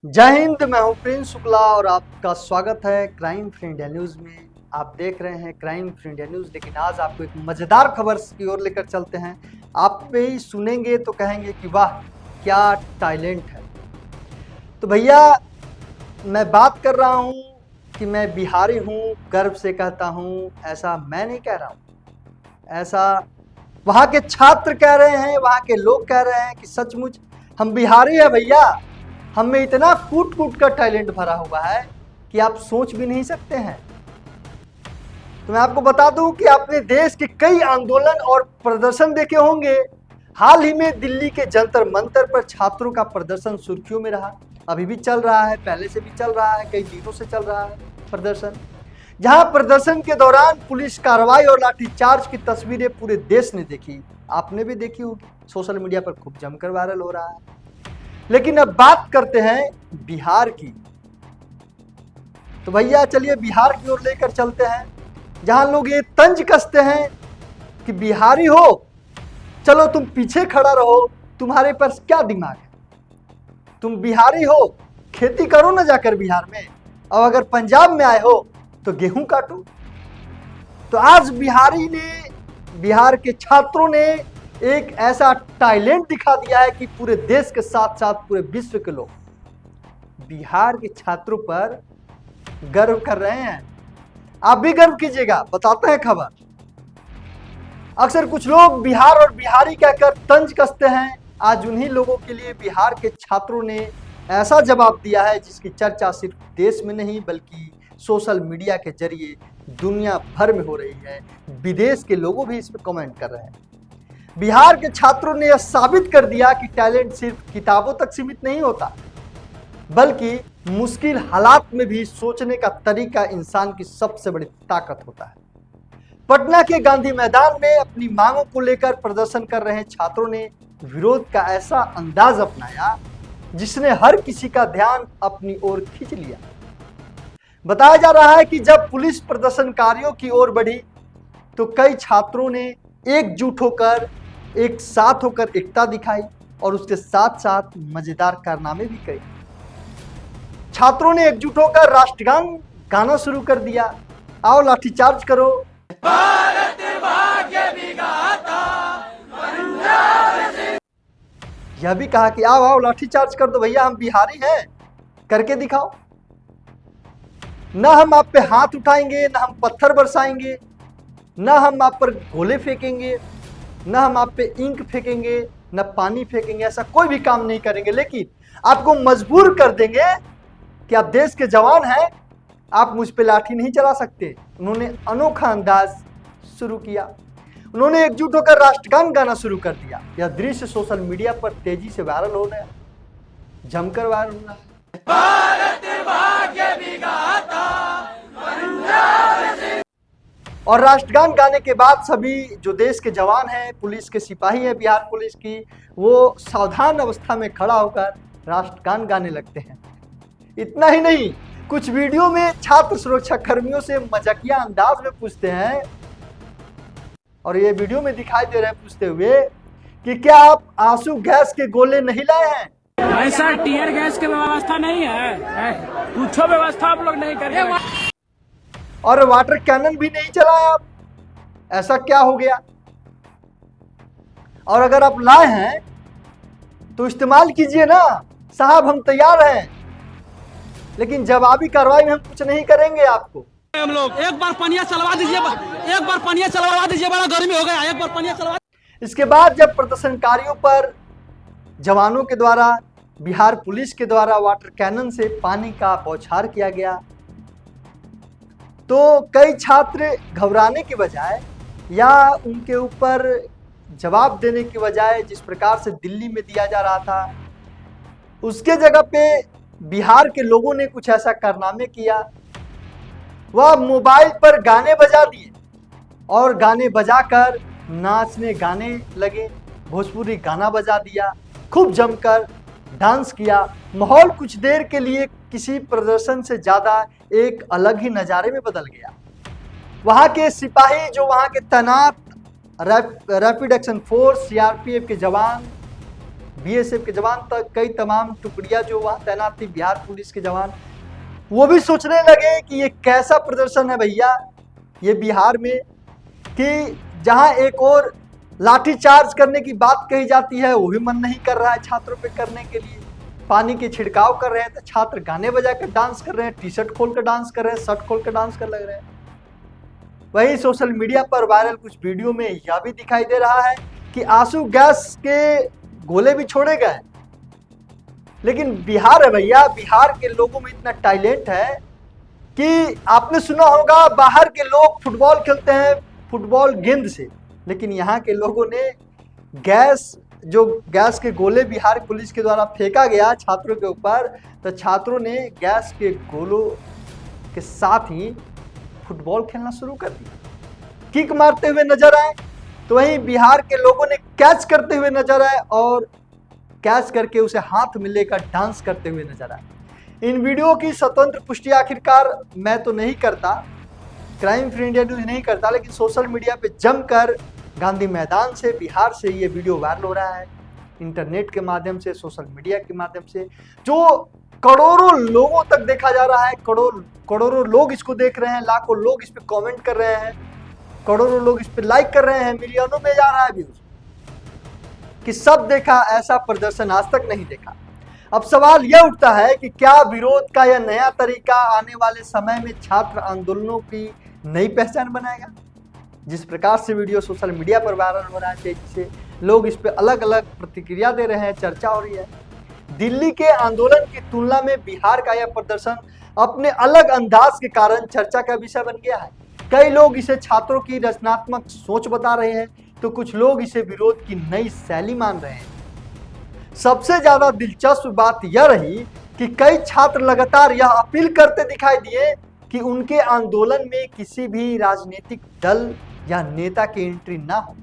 जय हिंद। मैं हूं प्रिंस शुक्ला और आपका स्वागत है क्राइम फ्री इंडिया न्यूज में। आप देख रहे हैं क्राइम फ्री इंडिया न्यूज। लेकिन आज आपको एक मजेदार खबर की ओर लेकर चलते हैं। आप भी सुनेंगे तो कहेंगे कि वाह क्या टैलेंट है। तो भैया मैं बात कर रहा हूं कि मैं बिहारी हूं, गर्व से कहता हूं। ऐसा मैं नहीं कह रहा हूं, ऐसा वहां के छात्र कह रहे हैं, वहां के लोग कह रहे हैं कि सचमुच हम बिहारी है भैया। हम में इतना कूट कूट का टैलेंट भरा हुआ है कि आप सोच भी नहीं सकते हैं। तो मैं आपको बता दूं कि आपने देश के कई आंदोलन और प्रदर्शन देखे होंगे। हाल ही में दिल्ली के जंतर मंतर पर छात्रों का प्रदर्शन सुर्खियों में रहा। अभी भी चल रहा है, पहले से भी चल रहा है, कई दिनों से चल रहा है प्रदर्शन। जहां प्रदर्शन के दौरान पुलिस कार्रवाई और लाठीचार्ज की तस्वीरें पूरे देश ने देखी। आपने भी देखी होगी, सोशल मीडिया पर खूब जमकर वायरल हो रहा है। लेकिन अब बात करते हैं बिहार की। तो भैया चलिए बिहार की ओर लेकर चलते हैं, जहां लोग ये तंज कसते हैं कि बिहारी हो, चलो तुम पीछे खड़ा रहो, तुम्हारे पास क्या दिमाग है। तुम बिहारी हो, खेती करो ना जाकर बिहार में। और अगर पंजाब में आए हो तो गेहूं काटो। तो आज बिहार के छात्रों ने एक ऐसा टैलेंट दिखा दिया है कि पूरे देश के साथ साथ पूरे विश्व के लोग बिहार के छात्रों पर गर्व कर रहे हैं। आप भी गर्व कीजिएगा। बताते हैं खबर। अक्सर कुछ लोग बिहार और बिहारी कहकर तंज कसते हैं। आज उन्हीं लोगों के लिए बिहार के छात्रों ने ऐसा जवाब दिया है जिसकी चर्चा सिर्फ देश में नहीं बल्कि सोशल मीडिया के जरिए दुनिया भर में हो रही है। विदेश के लोगों भी इस पर कमेंट कर रहे हैं। बिहार के छात्रों ने यह साबित कर दिया कि टैलेंट सिर्फ किताबों तक सीमित नहीं होता, बल्कि मुश्किल हालात में भी सोचने का तरीका इंसान की सबसे बड़ी ताकत होता है। पटना के गांधी मैदान में अपनी मांगों को लेकर प्रदर्शन कर रहे छात्रों ने विरोध का ऐसा अंदाज अपनाया जिसने हर किसी का ध्यान अपनी ओर खींच लिया। बताया जा रहा है कि जब पुलिस प्रदर्शनकारियों की ओर बढ़ी तो कई छात्रों ने एकजुट होकर एक साथ होकर एकता दिखाई और उसके साथ साथ मजेदार कारनामे भी किए। छात्रों ने एकजुट होकर राष्ट्रगान गाना शुरू कर दिया। आओ लाठीचार्ज करो, भारत भाग्य विधाता पंजाब से। यह भी कहा कि आओ आओ लाठीचार्ज कर दो भैया, हम बिहारी हैं, करके दिखाओ। ना हम आप पे हाथ उठाएंगे, ना हम पत्थर बरसाएंगे, ना हम आप पर गोले फेंकेंगे, ना हम आप पे इंक फेंकेंगे, ना पानी फेंकेंगे। ऐसा कोई भी काम नहीं करेंगे, लेकिन आपको मजबूर कर देंगे कि आप देश के जवान हैं, आप मुझ पे लाठी नहीं चला सकते। उन्होंने अनोखा अंदाज शुरू किया। उन्होंने एकजुट होकर राष्ट्रगान गाना शुरू कर दिया। यह दृश्य सोशल मीडिया पर तेजी से वायरल हो रहा है, जमकर वायरल हो रहा है। भारत भाग्य विधाता पंजाब से। और राष्ट्रगान गाने के बाद सभी जो देश के जवान हैं, पुलिस के सिपाही हैं, बिहार पुलिस की, वो सावधान अवस्था में खड़ा होकर राष्ट्रगान गाने लगते हैं। इतना ही नहीं, कुछ वीडियो में छात्र सुरक्षा कर्मियों से मजाकिया अंदाज में पूछते हैं, और ये वीडियो में दिखाई दे रहे हैं पूछते हुए कि क्या आप आंसू गैस के गोले नहीं लाए हैं? ऐसा टीयर गैस की व्यवस्था नहीं है, कुछ व्यवस्था आप लोग नहीं करेंगे। और वाटर कैनन भी नहीं चलाया आप, ऐसा क्या हो गया? और अगर आप लाए हैं तो इस्तेमाल कीजिए ना साहब, हम तैयार हैं। लेकिन जवाबी कार्रवाई में हम कुछ नहीं करेंगे आपको। हम लोग एक बार पनिया चलवा दीजिए, एक बार पनिया चलवा दीजिए, बड़ा गर्मी हो गया, एक बार पनिया चलवा। इसके बाद जब प्रदर्शनकारियों पर जवानों के द्वारा, बिहार पुलिस के द्वारा वाटर कैनन से पानी का बौछार किया गया तो कई छात्र घबराने के बजाय या उनके ऊपर जवाब देने के बजाय जिस प्रकार से दिल्ली में दिया जा रहा था, उसके जगह पे बिहार के लोगों ने कुछ ऐसा कारनामे किया। वह मोबाइल पर गाने बजा दिए और गाने बजाकर नाचने गाने लगे। भोजपुरी गाना बजा दिया, खूब जमकर डांस किया। माहौल कुछ देर के लिए किसी प्रदर्शन से ज्यादा एक अलग ही नजारे में बदल गया। वहां के सिपाही, जो वहां के तैनात रैपिड एक्शन फोर्स सीआरपीएफ के जवान, बीएसएफ के जवान तक, कई तमाम टुकड़ियां जो वहां तैनात थी, बिहार पुलिस के जवान, वो भी सोचने लगे कि ये कैसा प्रदर्शन है भैया ये बिहार में, कि जहां एक और लाठी चार्ज करने की बात कही जाती है वो भी मन नहीं कर रहा है छात्रों पे करने के लिए। पानी के छिड़काव कर रहे हैं तो छात्र गाने बजा कर डांस कर रहे हैं, टी शर्ट खोल कर डांस कर रहे हैं, शर्ट खोल कर डांस कर लग रहे हैं। वही सोशल मीडिया पर वायरल कुछ वीडियो में यह भी दिखाई दे रहा है कि आंसू गैस के गोले भी छोड़े गए। लेकिन बिहार है भैया, बिहार के लोगों में इतना टैलेंट है कि आपने सुना होगा बाहर के लोग फुटबॉल खेलते हैं फुटबॉल गेंद से, लेकिन यहाँ के लोगों ने गैस के गोले बिहार पुलिस के द्वारा फेंका गया छात्रों के ऊपर, तो छात्रों ने गैस के गोलों के साथ ही फुटबॉल खेलना शुरू कर दिया। किक मारते हुए नजर आए तो वहीं बिहार के लोगों ने कैच करते हुए नजर आए और कैच करके उसे हाथ में लेकर डांस करते हुए नजर आए। इन वीडियो की स्वतंत्र पुष्टि आखिरकार मैं तो नहीं करता, क्राइम फ्री इंडिया न्यूज नहीं करता, लेकिन सोशल मीडिया पे जमकर गांधी मैदान से, बिहार से ये वीडियो वायरल हो रहा है, इंटरनेट के माध्यम से, सोशल मीडिया के माध्यम से, जो करोड़ों लोगों तक देखा जा रहा है। करोड़ों लोग इसको देख रहे हैं, लाखों लोग इस पे कमेंट कर रहे हैं, करोड़ों लोग इस पे लाइक कर रहे हैं, मिलियनों में जा रहा है व्यूज, कि सब देखा, ऐसा प्रदर्शन आज तक नहीं देखा। अब सवाल यह उठता है कि क्या विरोध का यह नया तरीका आने वाले समय में छात्र आंदोलनों की नई पहचान बनाएगा? जिस प्रकार से वीडियो सोशल मीडिया पर वायरल हो रहा है, तेजी से लोग इस पे अलग अलग प्रतिक्रिया दे रहे हैं, चर्चा हो रही है। दिल्ली के आंदोलन की तुलना में बिहार का यह प्रदर्शन अपने अलग अंदाज के कारण चर्चा का विषय बन गया है। कई लोग इसे छात्रों की रचनात्मक सोच बता रहे हैं, तो कुछ लोग इसे विरोध की नई शैली मान रहे हैं। सबसे ज्यादा दिलचस्प बात यह रही कि कई छात्र लगातार यह अपील करते दिखाई दिए कि उनके आंदोलन में किसी भी राजनीतिक दल या नेता की एंट्री ना हो।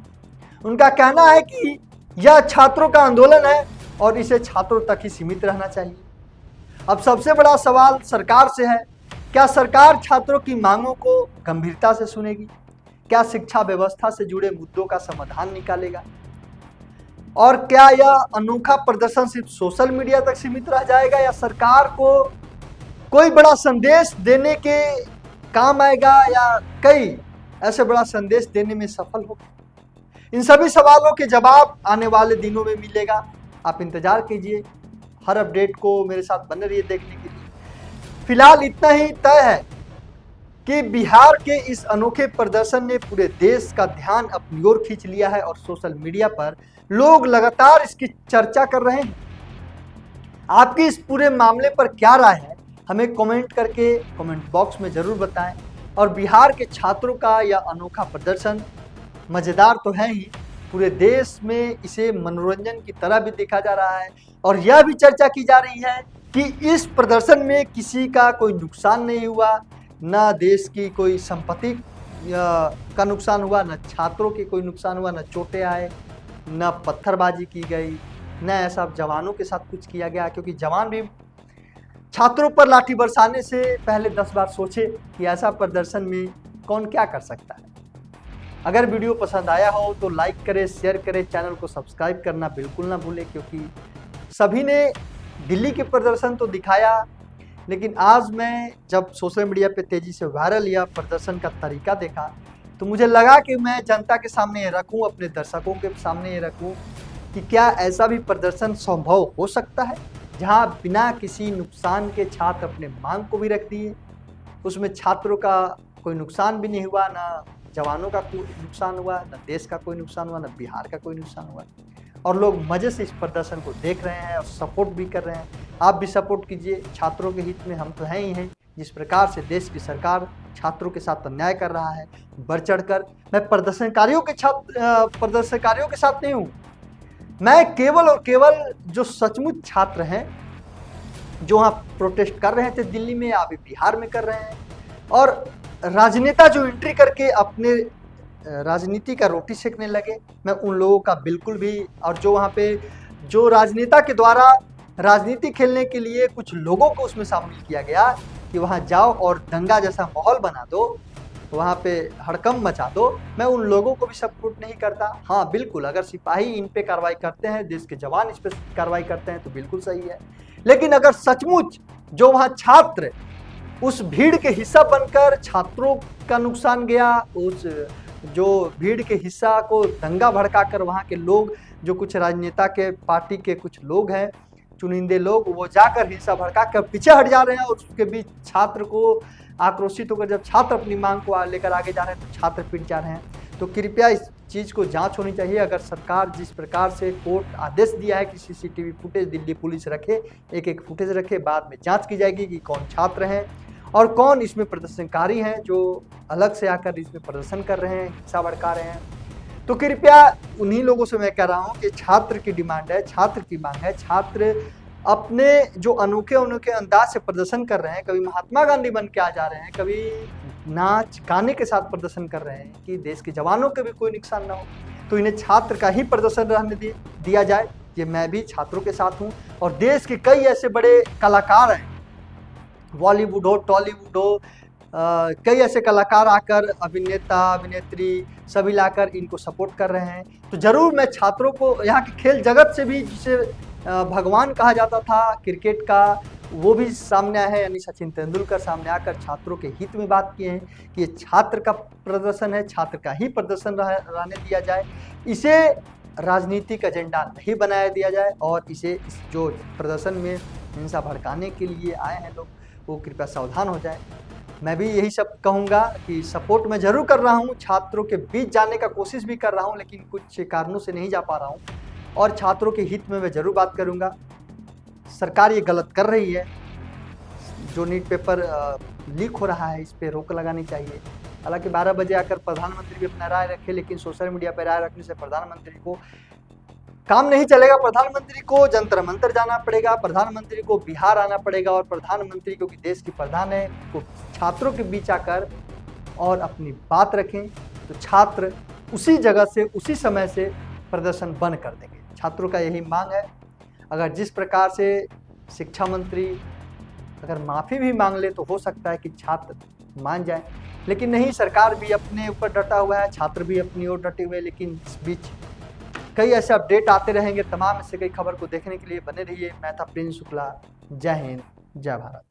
उनका कहना है कि यह छात्रों का आंदोलन है और इसे छात्रों तक ही सीमित रहना चाहिए। अब सबसे बड़ा सवाल सरकार से है, क्या सरकार छात्रों की मांगों को गंभीरता से सुनेगी? क्या शिक्षा व्यवस्था से जुड़े मुद्दों का समाधान निकालेगा? और क्या यह अनोखा प्रदर्शन सिर्फ सोशल मीडिया तक सीमित रह जाएगा या सरकार को कोई बड़ा संदेश देने के काम आएगा या कई ऐसे बड़ा संदेश देने में सफल होगा? इन सभी सवालों के जवाब आने वाले दिनों में मिलेगा। आप इंतजार कीजिए, हर अपडेट को मेरे साथ बने रहिए देखने के लिए। फिलहाल इतना ही तय है कि बिहार के इस अनोखे प्रदर्शन ने पूरे देश का ध्यान अपनी ओर खींच लिया है और सोशल मीडिया पर लोग लगातार इसकी चर्चा कर रहे हैं। आपकी इस पूरे मामले पर क्या राय है, हमें कमेंट करके कमेंट बॉक्स में जरूर बताएं। और बिहार के छात्रों का यह अनोखा प्रदर्शन मजेदार तो है ही, पूरे देश में इसे मनोरंजन की तरह भी देखा जा रहा है और यह भी चर्चा की जा रही है कि इस प्रदर्शन में किसी का कोई नुकसान नहीं हुआ, ना देश की कोई संपत्ति का नुकसान हुआ, ना छात्रों के कोई नुकसान हुआ, ना चोटें आए, ना पत्थरबाजी की गई, ना ऐसा जवानों के साथ कुछ किया गया, क्योंकि जवान भी छात्रों पर लाठी बरसाने से पहले 10 बार सोचे कि ऐसा प्रदर्शन में कौन क्या कर सकता है। अगर वीडियो पसंद आया हो तो लाइक करें, शेयर करें, चैनल को सब्सक्राइब करना बिल्कुल ना भूलें, क्योंकि सभी ने दिल्ली के प्रदर्शन तो दिखाया, लेकिन आज मैं जब सोशल मीडिया पे तेजी से वायरल यह प्रदर्शन का तरीका देखा तो मुझे लगा कि मैं जनता के सामने ये रखूं, अपने दर्शकों के सामने ये रखूं कि क्या ऐसा भी प्रदर्शन संभव हो सकता है जहां बिना किसी नुकसान के छात्र अपने मांग को भी रख दिए, उसमें छात्रों का कोई नुकसान भी नहीं हुआ, ना जवानों का कोई नुकसान हुआ, ना देश का कोई नुकसान हुआ, ना बिहार का कोई नुकसान हुआ, और लोग मजे से इस प्रदर्शन को देख रहे हैं और सपोर्ट भी कर रहे हैं। आप भी सपोर्ट कीजिए, छात्रों के हित में हम तो हैं ही हैं। जिस प्रकार से देश की सरकार छात्रों के साथ अन्याय कर रहा है, बढ़ चढ़कर, मैं प्रदर्शनकारियों के साथ नहीं हूँ, मैं केवल और केवल जो सचमुच छात्र हैं जो वहाँ प्रोटेस्ट कर रहे थे दिल्ली में, अभी बिहार में कर रहे हैं, और राजनेता जो एंट्री करके अपने राजनीति का रोटी सेकने लगे, मैं उन लोगों का बिल्कुल भी, और जो वहाँ पे जो राजनेता के द्वारा राजनीति खेलने के लिए कुछ लोगों को उसमें शामिल किया गया कि वहाँ जाओ और दंगा जैसा माहौल बना दो, वहाँ पे हड़कंप मचा दो। मैं उन लोगों को भी सपोर्ट नहीं करता। हाँ बिल्कुल, अगर सिपाही इन पे कार्रवाई करते हैं, देश के जवान इस पे कार्रवाई करते हैं तो बिल्कुल सही है। लेकिन अगर सचमुच जो वहाँ छात्र उस भीड़ के हिस्सा बनकर छात्रों का नुकसान गया, उस जो भीड़ के हिस्सा को दंगा भड़काकर वहाँ के लोग, जो कुछ राजनेता के पार्टी के कुछ लोग हैं, चुनिंदे लोग, वो जाकर हिंसा भड़का कर पीछे हट जा रहे हैं और उसके बीच छात्र को आक्रोशित होकर जब छात्र अपनी मांग को लेकर आगे जा रहे हैं तो छात्र पिट जा रहे हैं। तो कृपया इस चीज़ को जांच होनी चाहिए। अगर सरकार जिस प्रकार से कोर्ट आदेश दिया है कि सीसीटीवी फुटेज दिल्ली पुलिस रखे, एक एक फुटेज रखे, बाद में जांच की जाएगी कि कौन छात्र हैं और कौन इसमें प्रदर्शनकारी हैं जो अलग से आकर इसमें प्रदर्शन कर रहे हैं, हिंसा भड़का रहे हैं। तो कृपया उन्हीं लोगों से मैं कह रहा हूँ कि छात्र की डिमांड है, छात्र की मांग है, छात्र अपने जो अनोखे अंदाज से प्रदर्शन कर रहे हैं, कभी महात्मा गांधी बन के आ जा रहे हैं, कभी नाच गाने के साथ प्रदर्शन कर रहे हैं कि देश के जवानों के भी कोई नुकसान ना हो, तो इन्हें छात्र का ही प्रदर्शन रहने दिया जाए। ये मैं भी छात्रों के साथ हूँ और देश के कई ऐसे बड़े कलाकार हैं, बॉलीवुड हो, टॉलीवुड हो, कई ऐसे कलाकार आकर, अभिनेता अभिनेत्री सभी लाकर इनको सपोर्ट कर रहे हैं। तो जरूर मैं छात्रों को, यहाँ के खेल जगत से भी जिसे भगवान कहा जाता था क्रिकेट का, वो भी सामने आए हैं, यानी सचिन तेंदुलकर सामने आकर छात्रों के हित में बात किए हैं कि ये छात्र का प्रदर्शन है, छात्र का ही प्रदर्शन रहने दिया जाए, इसे राजनीतिक एजेंडा नहीं बनाया दिया जाए और इसे इस जो प्रदर्शन में हिंसा भड़काने के लिए आए हैं लोग, वो कृपया सावधान हो जाए। मैं भी यही सब कहूँगा कि सपोर्ट मैं जरूर कर रहा हूँ, छात्रों के बीच जाने का कोशिश भी कर रहा हूँ, लेकिन कुछ कारणों से नहीं जा पा रहा हूँ और छात्रों के हित में मैं जरूर बात करूँगा। सरकार ये गलत कर रही है, जो नीट पेपर लीक हो रहा है इस पर रोक लगानी चाहिए। हालांकि 12 बजे आकर प्रधानमंत्री भी अपना राय रखे, लेकिन सोशल मीडिया पर राय रखने से प्रधानमंत्री को काम नहीं चलेगा। प्रधानमंत्री को जंतर मंतर जाना पड़ेगा, प्रधानमंत्री को बिहार आना पड़ेगा और प्रधानमंत्री क्योंकि देश की प्रधान है को छात्रों के बीच आकर और अपनी बात रखें तो छात्र उसी जगह से उसी समय से प्रदर्शन बंद कर देंगे। छात्रों का यही मांग है। अगर जिस प्रकार से शिक्षा मंत्री अगर माफ़ी भी मांग ले तो हो सकता है कि छात्र मान जाए, लेकिन नहीं, सरकार भी अपने ऊपर डटा हुआ है, छात्र भी अपनी ओर डटे हुए। लेकिन इस बीच कई ऐसे अपडेट आते रहेंगे, तमाम ऐसे कई खबर को देखने के लिए बने रहिए। मैं था प्रिंस शुक्ला। जय हिंद, जय भारत।